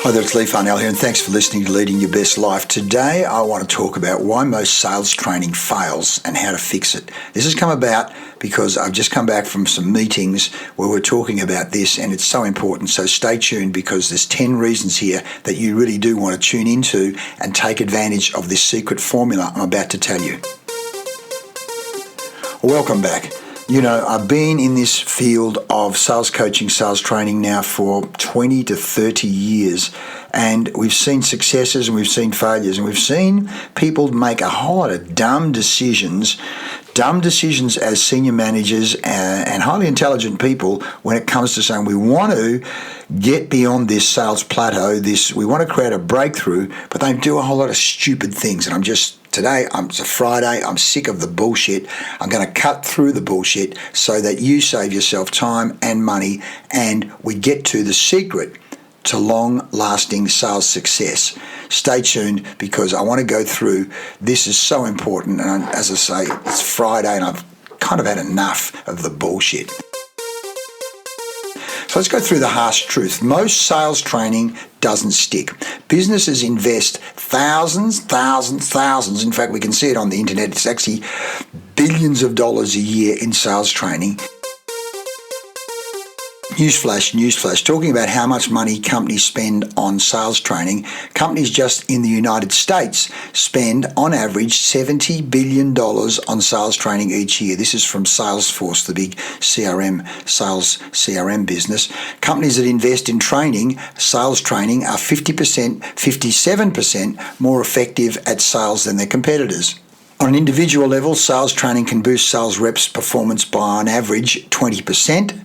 Hi there, it's Leigh Farnell here, and thanks for listening to Leading Your Best Life. Today, I want to talk about why most sales training fails and how to fix it. This has come about because I've just come back from some meetings where we're talking about this, and it's so important. So stay tuned, because there's 10 reasons here that you really do want to tune into and take advantage of this secret formula I'm about to tell you. Welcome back. You know, I've been in this field of sales coaching, sales training now for 20 to 30 years, and we've seen successes and we've seen failures, and we've seen people make a whole lot of dumb decisions as senior managers and highly intelligent people when it comes to saying we want to get beyond this sales plateau, we want to create a breakthrough, but they do a whole lot of stupid things. And Today, it's a Friday, I'm sick of the bullshit. I'm going to cut through the bullshit so that you save yourself time and money, and we get to the secret to long-lasting sales success. Stay tuned, because I want to go through, this is so important, and as I say, it's Friday and I've kind of had enough of the bullshit. So let's go through the harsh truth. Most sales training doesn't stick. Businesses invest thousands. In fact, we can see it on the internet. It's actually billions of dollars a year in sales training. Newsflash, talking about how much money companies spend on sales training. Companies just in the United States spend, on average, $70 billion on sales training each year. This is from Salesforce, the big sales CRM business. Companies that invest in sales training, are 57% more effective at sales than their competitors. On an individual level, sales training can boost sales reps' performance by, on average, 20%.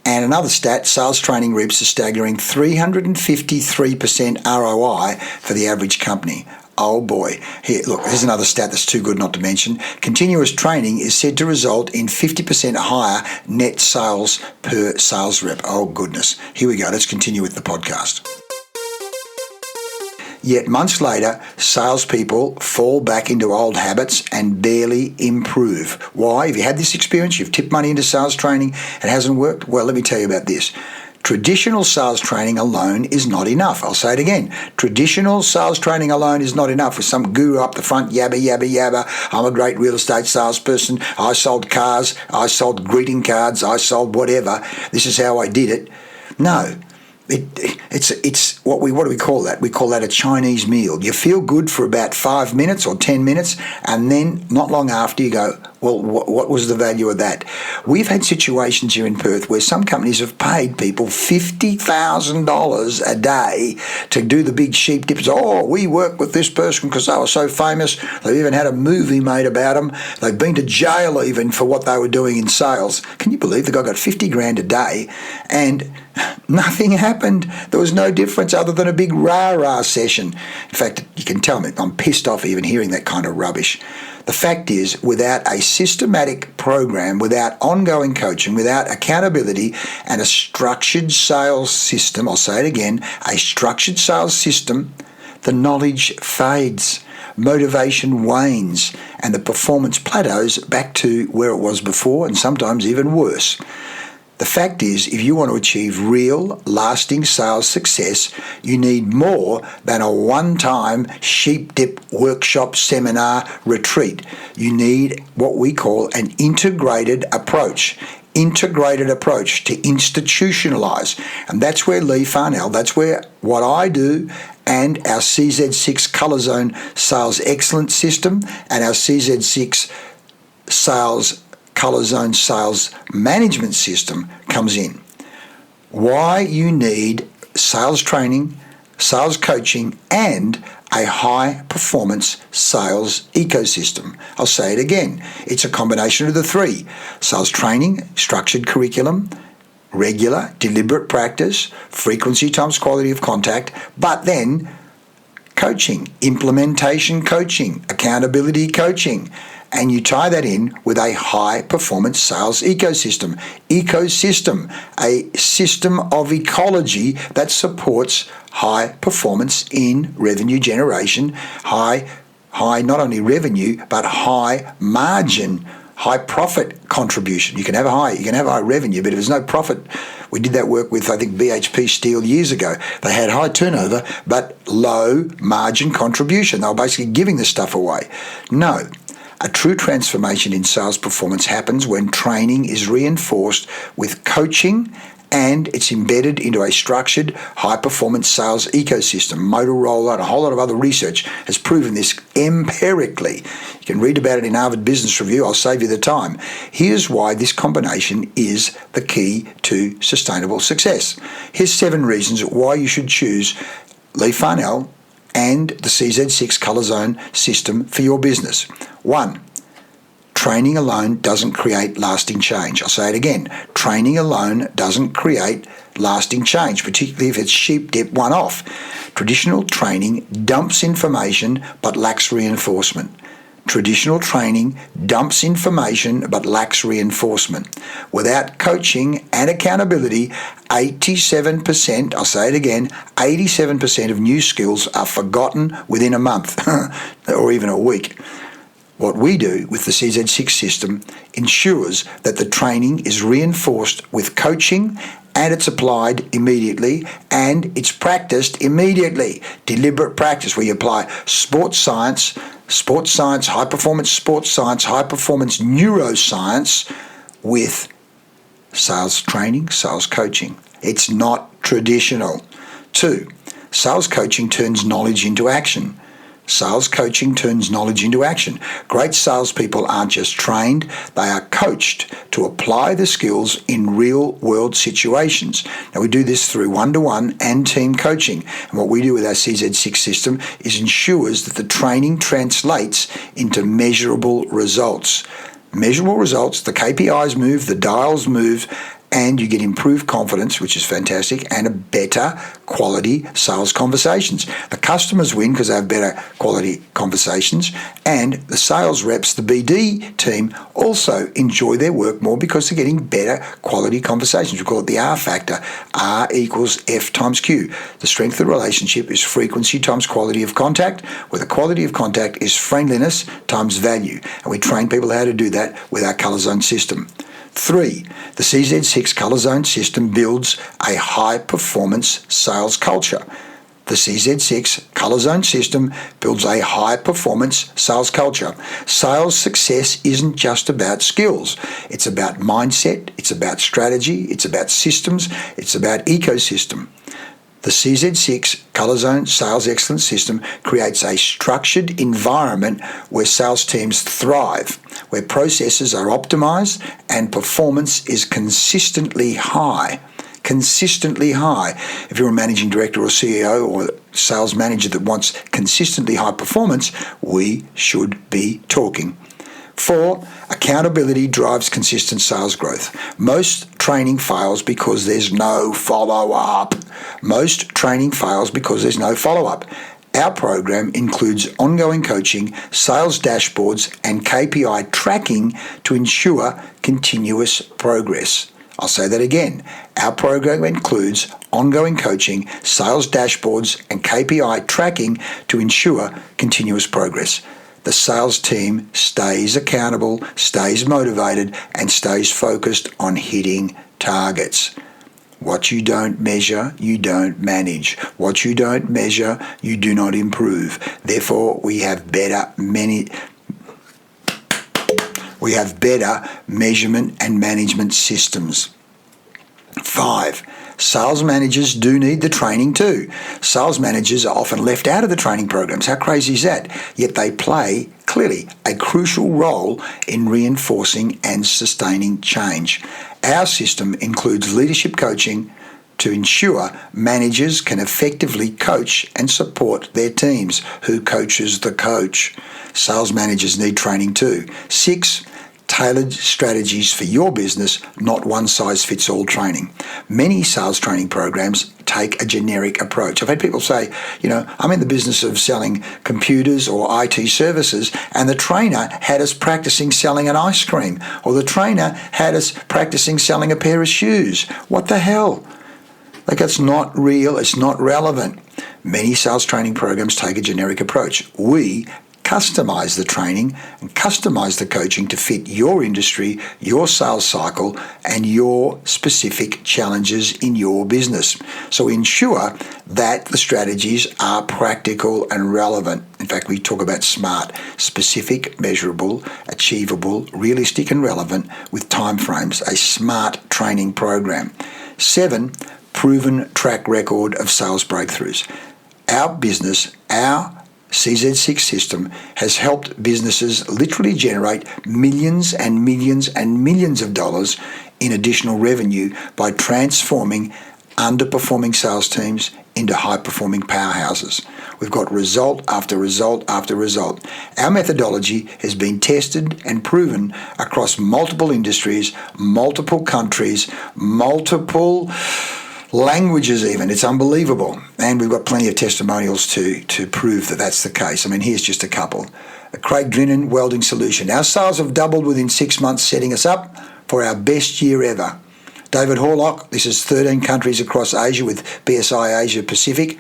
And another stat, sales training reaps a staggering 353% ROI for the average company. Oh boy. Here, look, here's another stat that's too good not to mention. Continuous training is said to result in 50% higher net sales per sales rep. Oh goodness. Here we go. Let's continue with the podcast. Yet months later, salespeople fall back into old habits and barely improve. Why? Have you had this experience? You've tipped money into sales training, it hasn't worked? Well, let me tell you about this. Traditional sales training alone is not enough. I'll say it again. Traditional sales training alone is not enough. With some guru up the front, yabba. I'm a great real estate salesperson. I sold cars. I sold greeting cards. I sold whatever. This is how I did it. No. It's what do we call that? We call that a Chinese meal. You feel good for about 5 minutes or 10 minutes, and then not long after you go, well, what was the value of that? We've had situations here in Perth where some companies have paid people $50,000 a day to do the big sheep dips. Oh, we work with this person because they were so famous. They've even had a movie made about them. They've been to jail even for what they were doing in sales. Can you believe the guy got $50,000 a day and nothing happened? There was no difference other than a big rah-rah session. In fact, you can tell me I'm pissed off even hearing that kind of rubbish. The fact is, without a systematic program, without ongoing coaching, without accountability and a structured sales system, I'll say it again, a structured sales system, the knowledge fades, motivation wanes, and the performance plateaus back to where it was before, and sometimes even worse. The fact is, if you want to achieve real, lasting sales success, you need more than a one-time sheep dip workshop seminar retreat. You need what we call an integrated approach to institutionalize. And that's where Leigh Farnell, that's where what I do and our CZ6 Color Zone Sales Excellence System and our CZ6 Color Zone Sales Management System comes in. Why you need sales training, sales coaching, and a high-performance sales ecosystem. I'll say it again. It's a combination of the three. Sales training, structured curriculum, regular, deliberate practice, frequency times quality of contact, but then coaching, implementation coaching, accountability coaching, and you tie that in with a high-performance sales ecosystem. Ecosystem, a system of ecology that supports high performance in revenue generation, high not only revenue, but high margin, high profit contribution. You can have high revenue, but if there's no profit We did that work with, I think, BHP Steel years ago. They had high turnover, but low margin contribution. They were basically giving the stuff away. No. A true transformation in sales performance happens when training is reinforced with coaching and it's embedded into a structured high-performance sales ecosystem. Motorola and a whole lot of other research has proven this empirically. You can read about it in Harvard Business Review. I'll save you the time. Here's why this combination is the key to sustainable success. Here's 7 reasons why you should choose Leigh Farnell and the CZ6 Colour Zone system for your business. 1. Training alone doesn't create lasting change. I'll say it again. Training alone doesn't create lasting change, particularly if it's sheep dip one-off. Traditional training dumps information but lacks reinforcement. Traditional training dumps information but lacks reinforcement. Without coaching and accountability, 87%, I'll say it again, 87% of new skills are forgotten within a month or even a week. What we do with the CZ6 system ensures that the training is reinforced with coaching and it's applied immediately and it's practiced immediately. Deliberate practice where you apply sports science, high-performance sports science, high-performance neuroscience with sales training, sales coaching. It's not traditional. 2, sales coaching turns knowledge into action. Sales coaching turns knowledge into action. Great salespeople aren't just trained, they are coached to apply the skills in real-world situations. Now, we do this through one-to-one and team coaching. And what we do with our CZ6 system is ensures that the training translates into measurable results. Measurable results, the KPIs move, the dials move, and you get improved confidence, which is fantastic, and a better quality sales conversations. The customers win because they have better quality conversations, and the sales reps, the BD team, also enjoy their work more because they're getting better quality conversations. We call it the R factor. R equals F times Q. The strength of the relationship is frequency times quality of contact, where the quality of contact is friendliness times value. And we train people how to do that with our Colour Zone system. 3, the CZ6 Colour Zone system builds a high-performance sales culture. The CZ6 Colour Zone system builds a high-performance sales culture. Sales success isn't just about skills. It's about mindset, it's about strategy, it's about systems, it's about ecosystem. The CZ6 Colour Zone Sales Excellence System creates a structured environment where sales teams thrive, where processes are optimized and performance is consistently high. Consistently high. If you're a managing director or CEO or sales manager that wants consistently high performance, we should be talking. 4, accountability drives consistent sales growth. Most training fails because there's no follow-up. Most training fails because there's no follow-up. Our program includes ongoing coaching, sales dashboards, and KPI tracking to ensure continuous progress. I'll say that again. Our program includes ongoing coaching, sales dashboards, and KPI tracking to ensure continuous progress. The sales team stays accountable, stays motivated, and stays focused on hitting targets. What you don't measure, you don't manage. What you don't measure, you do not improve. Therefore, we have better measurement and management systems. 5, sales managers do need the training too. Sales managers are often left out of the training programs. How crazy is that? Yet they play, clearly, a crucial role in reinforcing and sustaining change. Our system includes leadership coaching to ensure managers can effectively coach and support their teams. Who coaches the coach? Sales managers need training too. 6, tailored strategies for your business, not one-size-fits-all training. Many sales training programs take a generic approach. I've had people say, I'm in the business of selling computers or IT services, and the trainer had us practicing selling an ice cream, or the trainer had us practicing selling a pair of shoes. What the hell? Like, it's not real, it's not relevant. Many sales training programs take a generic approach. We customize the training and customize the coaching to fit your industry, your sales cycle, and your specific challenges in your business. So ensure that the strategies are practical and relevant. In fact, we talk about SMART: specific, measurable, achievable, realistic, and relevant with timeframes, a SMART training program. 7, proven track record of sales breakthroughs. Our business, our CZ6 system has helped businesses literally generate millions and millions and millions of dollars in additional revenue by transforming underperforming sales teams into high-performing powerhouses. We've got result after result after result. Our methodology has been tested and proven across multiple industries, multiple countries, multiple languages even. It's unbelievable. And we've got plenty of testimonials to prove that that's the case. I mean, here's just a couple. Craig Drinnan, Welding Solution. Our sales have doubled within 6 months, setting us up for our best year ever. David Horlock, this is 13 countries across Asia with BSI Asia Pacific.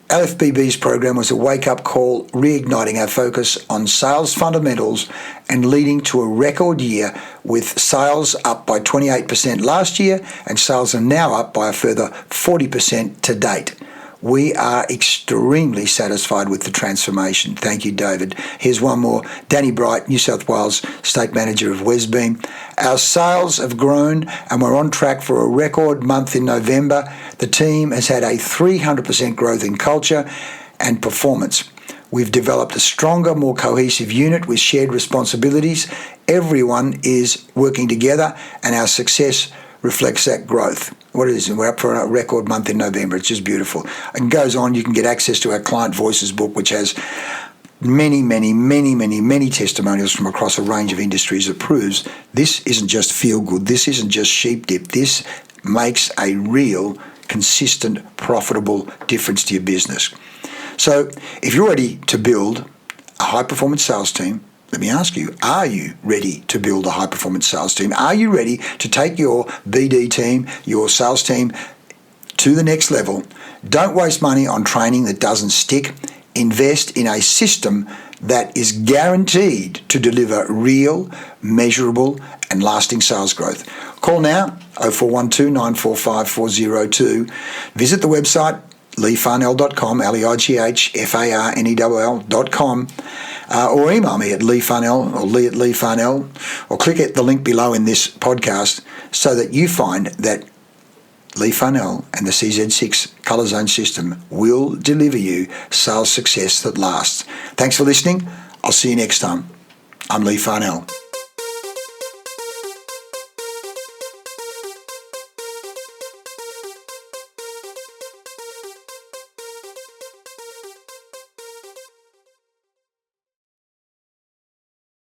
LFBB's program was a wake-up call, reigniting our focus on sales fundamentals and leading to a record year with sales up by 28% last year, and sales are now up by a further 40% to date. We are extremely satisfied with the transformation. Thank you, David. Here's one more. Danny Bright, New South Wales State Manager of Wesbeam. Our sales have grown and we're on track for a record month in November. The team has had a 300% growth in culture and performance. We've developed a stronger, more cohesive unit with shared responsibilities. Everyone is working together and our success reflects that growth. What it is, we're up for a record month in November. It's just beautiful. And goes on, you can get access to our Client Voices book, which has many testimonials from across a range of industries that proves this isn't just feel good, this isn't just sheep dip, this makes a real, consistent, profitable difference to your business. So if you're ready to build a high-performance sales team, let me ask you, are you ready to build a high-performance sales team? Are you ready to take your BD team, your sales team to the next level? Don't waste money on training that doesn't stick. Invest in a system that is guaranteed to deliver real, measurable, and lasting sales growth. Call now, 0412 945 402. Visit the website, leighfarnell.com, leighfarnell.com, or email me at Leigh Farnell or Leigh at Leigh Farnell, or click at the link below in this podcast so that you find that Leigh Farnell and the CZ6 Colour Zone system will deliver you sales success that lasts. Thanks for listening. I'll see you next time. I'm Leigh Farnell.